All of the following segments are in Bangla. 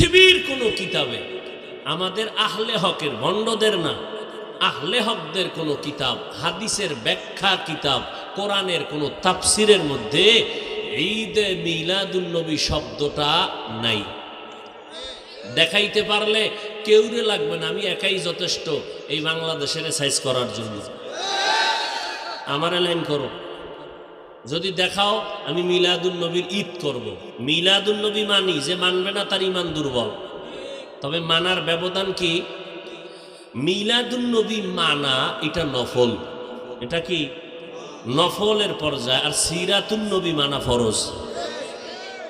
পৃথিবীর কোনো কিতাবে আমাদের আহলে হকের, ভণ্ডদের না, আহলে হকদের কোনো কিতাব, হাদিসের ব্যাখ্যা কিতাব, কোরআনের কোনো তাফসিরের মধ্যে ঈদে মিলাদুন নবী শব্দটা নাই। দেখাইতে পারলে কেউরে লাগবে না, আমি একাই যথেষ্ট এই বাংলাদেশের সাইজ করার জন্য। আমার লাইন করো, যদি দেখাও আমি মিলাদুন নবীর ঈদ করব। মিলাদুন নবী মানি, যে মানবে না তার ঈমান দুর্বল। তবে মানার ব্যবধান কি? মিলাদুন নবী মানা এটা নফল, এটা কি নফলের পর্যায়ে, আর সিরাতুন নবী মানা ফরজ।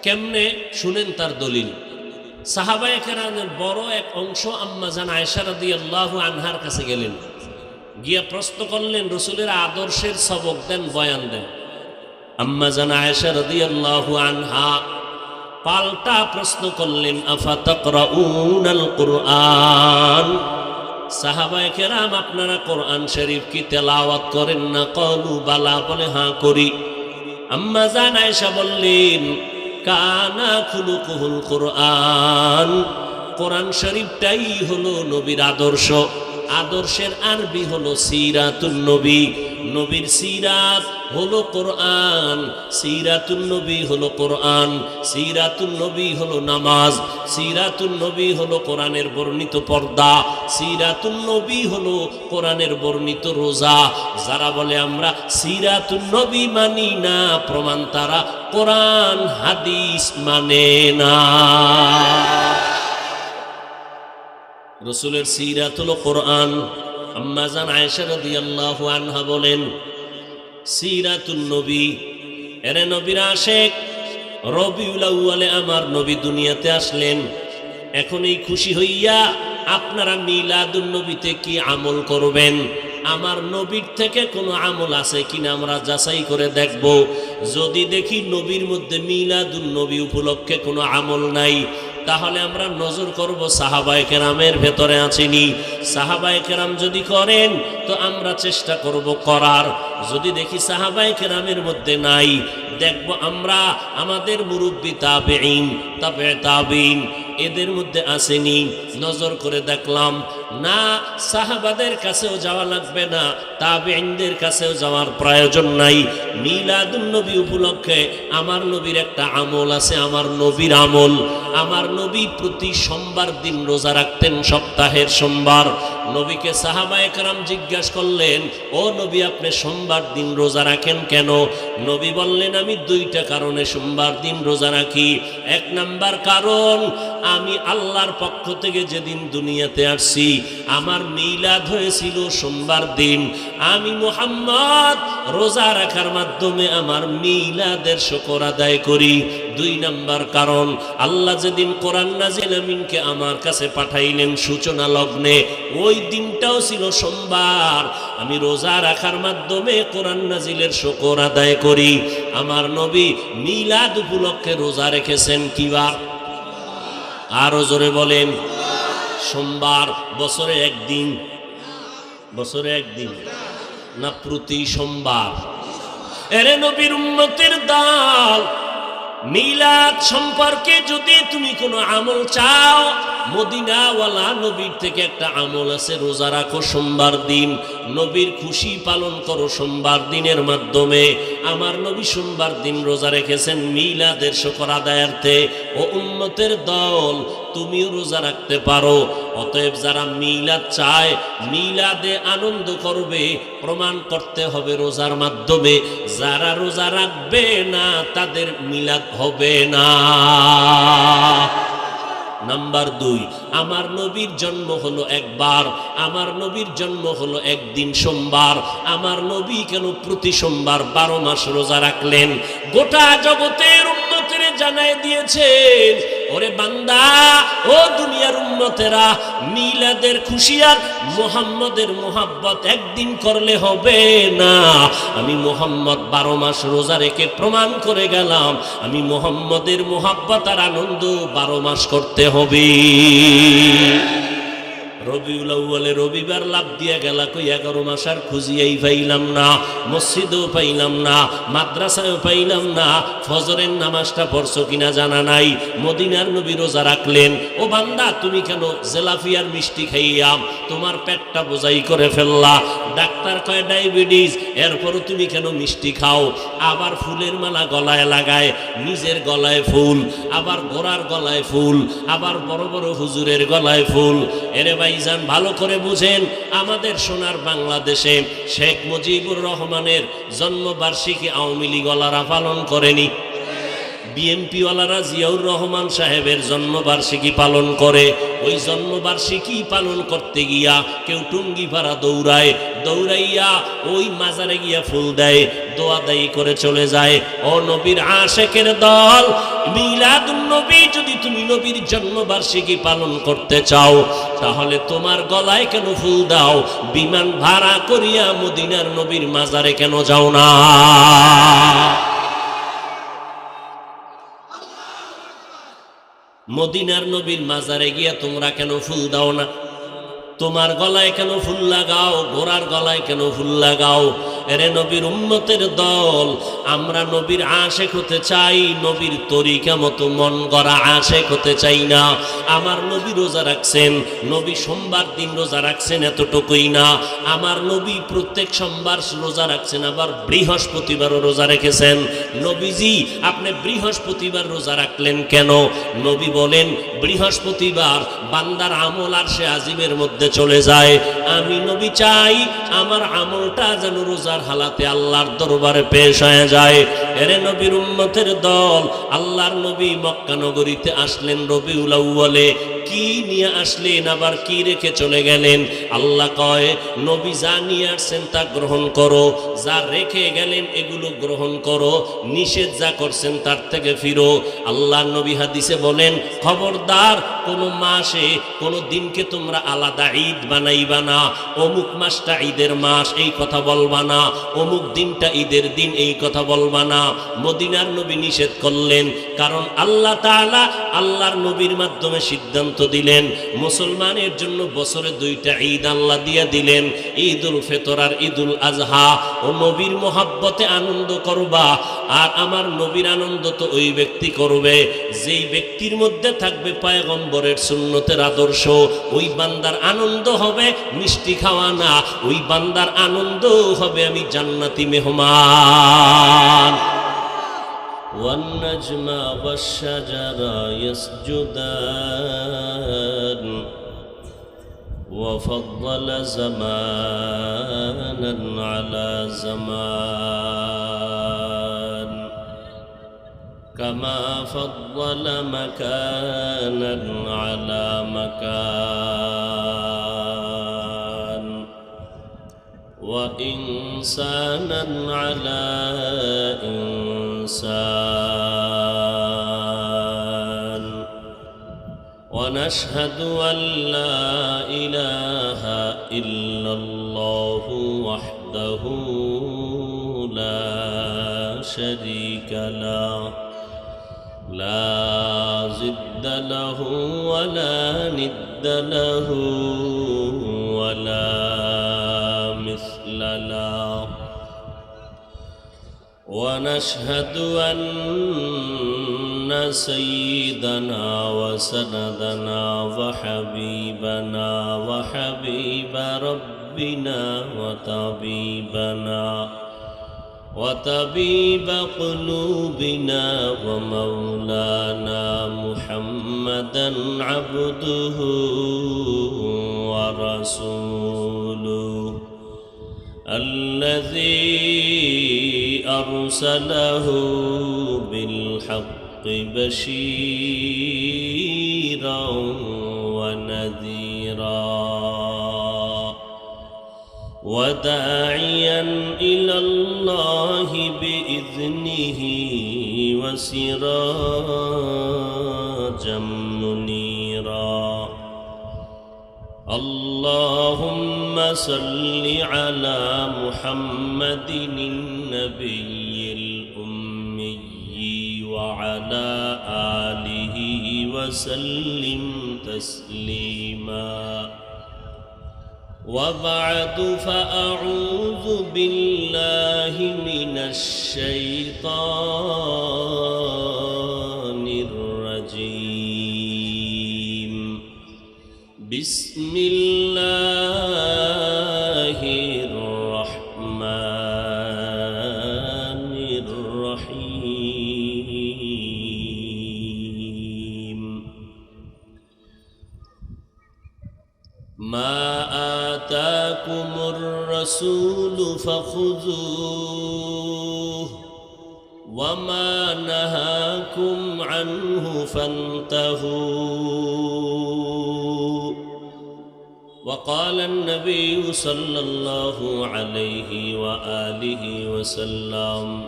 কেমনে শুনেন তার দলিল। সাহাবায়ে কেরামের বড় এক অংশ আম্মা জান আয়েশা রাদিয়াল্লাহু আনহার কাছে গেলেন, গিয়া প্রশ্ন করলেন, রাসূলের আদর্শের সবক দেন, বয়ান দেন। আম্মা জান আয়েশা রাদিয়াল্লাহু আনহা পাল্টা প্রশ্ন করলেন, আফা তাকরাউনাল কুরআন, সাহাবায়ে কেরাম আপনারা কোরআন শরীফ কি তেলাওয়াত করেন না? ক্বালু বালা, বলে হ্যাঁ করি। আম্মা জান আয়েশা বললেন, কানা খুলুকুহুল কুরআন, কোরআন শরীফটাই হলো নবীর আদর্শ। আদর্শের আরবি হলো সিরাতুন নবী, নবীর সিরাত হলো কোরআন, সিরাতুন নবী হলো কোরআন, সিরাতুন নবী হলো নামাজ, সিরাতুন নবী হলো কোরআনের বর্ণিত পর্দা, সিরাতুন নবী হলো কোরআনের বর্ণিত রোজা। যারা বলে আমরা সিরাতুন নবী মানি না, প্রমাণ তারা কোরআন হাদিস মানে না। রাসূলের সিরাত হলো কোরআন। আম্মা জান আয়েশা রাদিয়াল্লাহু আনহা বলেন, সিরাতুন নবী, এরে নবীর আশিক, রবিউল আউয়ালে আমার নবী দুনিয়াতে আসলেন। এখন এই খুশি হইয়া আপনারা মিলাদুন নবীতে কি আমল করবেন? আমার নবীর থেকে কোনো আমল আছে কিনা আমরা যাচাই করে দেখব। যদি দেখি নবীর মধ্যে মিলাদুন নবী উপলক্ষে কোনো আমল নাই, তাহলে আমরা নজর করব সাহাবায়ে কেরামের ভেতরে আছেনি। সাহাবায়ে কেরাম যদি করেন তো আমরা চেষ্টা করব করার। যদি দেখি সাহাবায়ে কেরামের মধ্যে নাই, দেখব আমরা আমাদের মুরব্বী তাবেঈন, তাবে তাবেঈন এদের মধ্যে আসেনি, নজর করে দেখলাম না, সাহাবাদের কাছেও যাওয়া লাগবে না, তাবেঈনদের কাছেও যাওয়ার প্রয়োজন নাই। মিলাদুন নবী উপলক্ষে আমার নবীর একটা আমল আছে, আমার নবীর আমল। আমার নবী প্রতি সোমবার দিন রোজা রাখতেন, সপ্তাহের সোমবার। নবীকে সাহাবায়ে কেরাম জিজ্ঞাসা করলেন, ও নবী আপনি সোমবার দিন রোজা রাখেন কেন? নবী বললেন, আমি দুইটা কারণে সোমবার দিন রোজা রাখি। এক নাম্বার কারণ, আমি আল্লাহর পক্ষ থেকে যেদিন দুনিয়াতে আসছি আমার মিলাদ হয়েছিল সোমবার দিন। আমি মুহাম্মদ রোজা রাখার মাধ্যমে আমার মিলাদের শুকর আদায় করি। দুই নাম্বার কারণ, আল্লাহ যেদিন কোরআন নাজিল আমিনকে আমার কাছে পাঠাইলেন সূচনা লগ্নে, ওই দিনটাও ছিল সোমবার। আমি রোজা রাখার মাধ্যমে কোরআন নাজিলের শুকর আদায় করি। আমার নবী মিলাদ উপলক্ষে রোজা রেখেছেন কি বার? আরো জোরে বলেন। সোমবার। বছরে একদিন? বছরে একদিন না প্রতি সোমবার? এরে নবীর উম্মতের দল, মিলাদ সম্পর্কে যদি তুমি কোনো আমল চাও, মদিনাওয়ালা নবীর থেকে একটা আমল আছে, রোজা রাখো সোমবার দিন, নবীর খুশি পালন করো সোমবার দিনের মাধ্যমে। আমার নবী সোমবার দিন রোজা রেখেছেন মিলাদের শুকর আদায়ার্থে। ও উম্মতের দল, তুমিও রোজা রাখতে পারো। অতএব যারা মিলাদ চায়, মিলাদে আনন্দ করবে, প্রমাণ করতে হবে রোজার মাধ্যমে। যারা রোজা রাখবে না তাদের মিলাদ হবে না। নাম্বার দুই, আমার নবীর জন্ম হলো একবার, আমার নবীর জন্ম হলো একদিন সোমবার। আমার নবী কেন প্রতি সোমবার 12 মাস রোজা রাখলেন? গোটা জগতের উম্মতের জানায় দিয়েছেন, ওরে বান্দা, ও দুনিয়ার উম্মতেরা, মিলাদের খুশি আর মুহাম্মদের মোহাব্বত একদিন করলে হবে না। আমি মুহাম্মদ 12 মাস রোজা রেখে প্রমাণ করে গেলাম, আমি মুহাম্মদের মোহাব্বত আর আনন্দ 12 মাস করতে হবে। রবিউল আউয়ালে রবিবার লাভ দিয়া গেলা কই 11 মাস আর খুঁজিয়াই পাইলাম না, মসজিদেও পাইলাম না, মাদ্রাসায়ও পাইলাম না, ফজরের নামাজটা পড়ছো কিনা জানা নাই। মদিনার নবী রোজা রাখলেন, ও বান্দা তুমি কেন জেলাফিয়ার মিষ্টি খাইয়া তোমার পেটটা বোঝাই করে ফেললা? ডাক্তার কয় ডায়াবেটিস, এরপরও তুমি কেন মিষ্টি খাও? আবার ফুলের মালা গলায় লাগায়, নিজের গলায় ফুল, আবার ঘোড়ার গলায় ফুল, আবার বড় বড় হুজুরের গলায় ফুল। এরে ভাইজান ভালো করে বুঝেন, আমাদের সোনার বাংলাদেশে শেখ মুজিবুর রহমানের জন্মবার্ষিকী আওয়ামী লীগ ওয়ালারা পালন করেনি, বিএনপি ওয়ালারা জিয়াউর রহমান সাহেবের জন্মবার্ষিকী পালন করে। ওই জন্মবার্ষিকী পালন করতে গিয়া কেউ টুঙ্গি পাড়া দৌড়ায়, দৌড়াইয়া ওই মাজারে গিয়া ফুল দেয়, দোয়া দায়ী করে চলে যায়। ও নবীর আশেকের দল, মিলাদুন নবী যদি তুমি নবীর জন্মবার্ষিকী পালন করতে চাও, তাহলে তোমার গলায় কেন ফুল দাও? বিমান ভাড়া করিয়া মদিনার নবীর মাজারে কেন যাও না? মদিনার নবীর মাজারে গিয়া তোমরা কেন ফুল দাও না? তোমার গলায় কেন ফুল লাগাও? ঘোড়ার গলায় কেন ফুল লাগাও? এরে নবীর উম্মতের দল, আমরা নবীর আশেক হতে চাই, নবীর তরিকা মতো মন গড়া আশেক হতে চাই না। আমার নবী রোজা রাখছেন, নবী সোমবার দিন রোজা রাখছেন এতটুকুই না, আমার নবী প্রত্যেক সোমবার রোজা রাখছেন, আবার বৃহস্পতিবারও রোজা রেখেছেন। নবীজি আপনি বৃহস্পতিবার রোজা রাখলেন কেন? নবী বলেন বৃহস্পতিবার বান্দার আমল আর সে আজিমের মধ্যে চলে যায়। আমি নবী চাই আমার আমলটা যেন রোজার হালাতে আল্লাহর দরবারে পেশ হয়ে যায়। এরে নবীর উম্মতের দল, আল্লাহর নবী মক্কা নগরীতে আসলেন রবিউল আউয়ালে, কি নিয়ে আসলেন আবার কি রেখে চলে গেলেন? আল্লাহ কয় নবী যা নিয়ে আসছেন তা গ্রহণ করো, যা রেখে গেলেন এগুলো গ্রহণ করো, নিষেধ যা করছেন তার থেকে ফিরো। আল্লাহর নবী হাদিসে বলেন খবরদার কোন মাসে কোন দিনকে তোমরা আলাদা ঈদ বানাইবা না, অমুক মাসটা ঈদের মাস এই কথা বলবা না, অমুক দিনটা ঈদের দিন এই কথা বলবা না। মদিনার নবী নিষেধ করলেন, কারণ আল্লাহ তাআলা আল্লাহর নবীর মাধ্যমে সিদ্ধান্ত দিলেন মুসলমানের জন্য বছরে 2টা ঈদ আল্লাহ দিয়ে দিলেন, ঈদুল ফিতর আর ঈদুল আজহা। ও নবীর মোহাব্বতে আনন্দ করবা, আর আমার নবীর আনন্দ তো ওই ব্যক্তি করবে যেই ব্যক্তির মধ্যে থাকবে পয়গম্বরের সুন্নতের আদর্শ। ওই বান্দার আনন্দ হবে মিষ্টি খাওয়া না, ওই বান্দার আনন্দ হবে আমি জান্নাতি মেহমান। والنجم والشجر يسجدان وفضل زمانا على زمان كما فضل مكانا على مكان وإنسانا على إنسان ونشهد أن لا إله إلا الله وحده لا شريك له لا ضد له ولا ند له ولا مثل له ونشهد أن سيدنا وسندنا وحبيبنا وحبيب ربنا وطبيب قلوبنا ومولانا محمدا عبده ورسوله الذي أرسله بالحق بشيرا ونذيرا وداعيا إلى الله بإذنه وسراجا منيرا اللهم صل على محمد النبي الأمي وعلى آله وسلم تسليما وبعد فأعوذ بالله من الشيطان الرجيم بسم الله الرحمن الرحيم ما آتاكم الرسول فخذوه وما نهاكم عنه فانتهوا وقال النبي صلى الله عليه وآله وسلم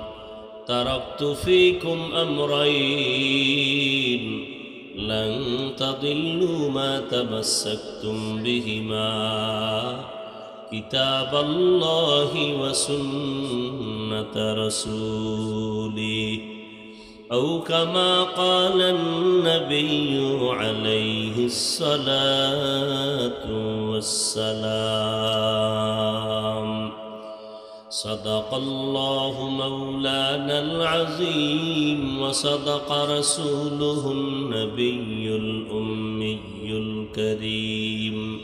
تركت فيكم أمرين لن تضلوا ما تمسكتم بهما كتاب الله وسنة رسوله أو كما قال النبي عليه الصلاة والسلام صدق الله مولانا العظيم وصدق رسوله النبي الأمي الكريم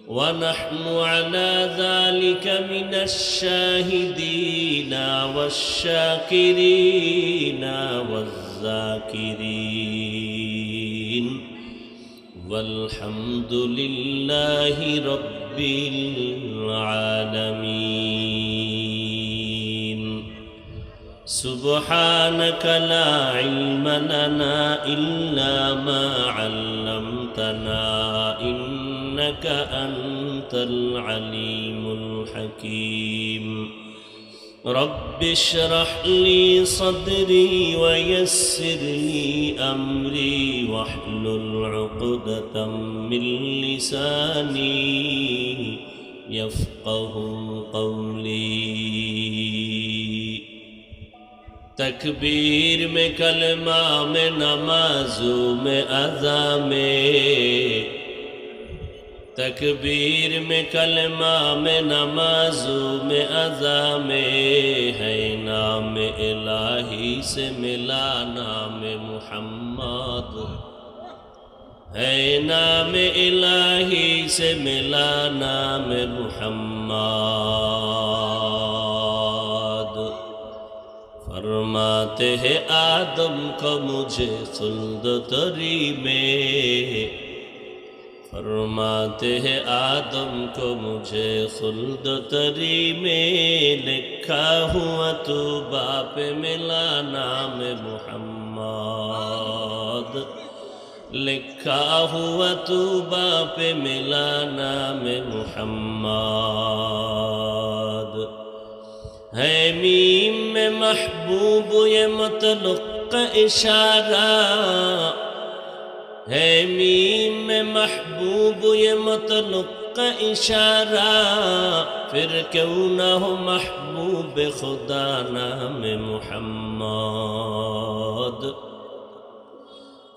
ونحن على ذلك من الشاهدين والشاكرين والذاكرين والحمد لله رب العالمين سبحانك لا علم لنا إلا ما علمتنا إنك أنت العليم الحكيم رب اشرح لي صدري ويسر لي أمري واحلل عقدة من لساني يفقه قولي تکبیر میں کلمہ میں نمازوں میں اذا میں تکبیر میں کلمہ میں نمازوں میں اذا میں ہے نام الہی سے ملا نام محمد ہے نام الہی سے ملا نام محمد فرماتے ہیں آدم کو مجھے خلد تری میں فرماتے ہیں آدم کو مجھے خلد تری میں لکھا ہوا تو باپ ملا نام محمد لکھا ہوا تو باپ ملا نام محمد ہے میم میں محبوب یہ مطلق کا اشارہ ہے میم میں محبوب یہ مطلق کا اشارہ پھر کیوں نہ ہو محبوب خدا نام محمد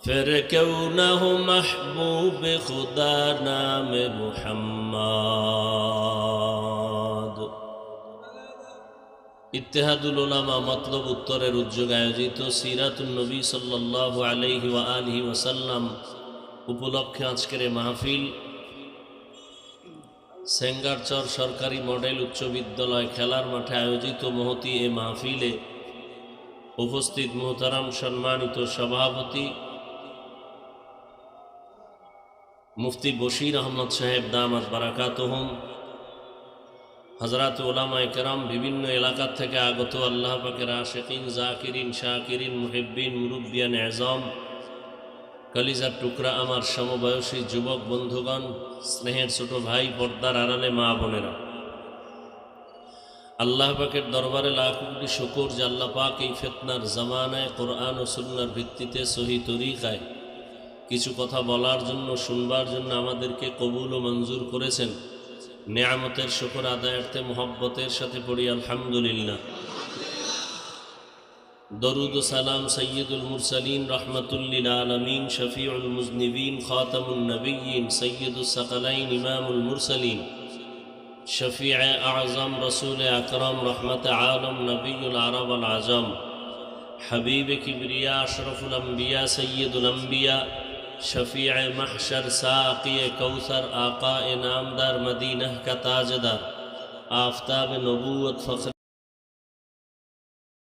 پھر کیوں نہ ہو محبوب خدا نام محمد ইত্তেহাদুল উলামা মতলব উত্তরের উদ্যোগে আয়োজিত সিরাতুন নবী সাল্লাল্লাহু আলাইহি ওয়া আলিহি ওয়াসাল্লাম উপলক্ষে আজকের মাহফিল সেঙ্গারচর সরকারি মডেল উচ্চ বিদ্যালয় খেলার মাঠে আয়োজিত মহতি এ মাহফিলে উপস্থিত মুহতারাম সম্মানিত সভাপতি মুফতি বশির আহমদ সাহেব দামাত বারাকাতুহুম হযরত উলামায়ে কেরাম বিভিন্ন এলাকা থেকে আগত আল্লাহ পাকের আশিকিন জাকিরিন শাকিরিন মুহিব্বিন মুরব্বিয়ান আযম কলিজার টুকরা আমার সমবয়সী যুবক বন্ধুগণ স্নেহের ছোট ভাই পর্দার আড়ালে মা বোনেরা আল্লাহ পাকের দরবারে লাখ কোটি শুকর যে আল্লাহ পাক এই ফিতনার জামানায় কোরআন ও সুন্নাহর ভিত্তিতে সহি তরিকায় কিছু কথা বলার জন্য শুনবার জন্য আমাদেরকে কবুল ও মঞ্জুর করেছেন নেয়ামতের শুকর আদায়ার্থে মোহব্বতের সাথে পড়ি আলহামদুলিল্লাহ দরুদ ও সালাম সৈয়দুল মুরসালিন রহমাতুল লিল আলামিন শফিউল মুজনিবিন খাতামুন নবিয়্যিন সৈয়দুস সাকালাইন ইমামুল মুরসালিন शफीअ आज़म रसूल अकरम रहमत आलम नबीउल अरब वल आजम हबीब किबरिया अशरफुल अंबिया सय्यदुल अंबिया शफीअ महशर साक़ी कौसर आका नामदार मदीना का ताजदार आफताब नबूवत फ़ख्र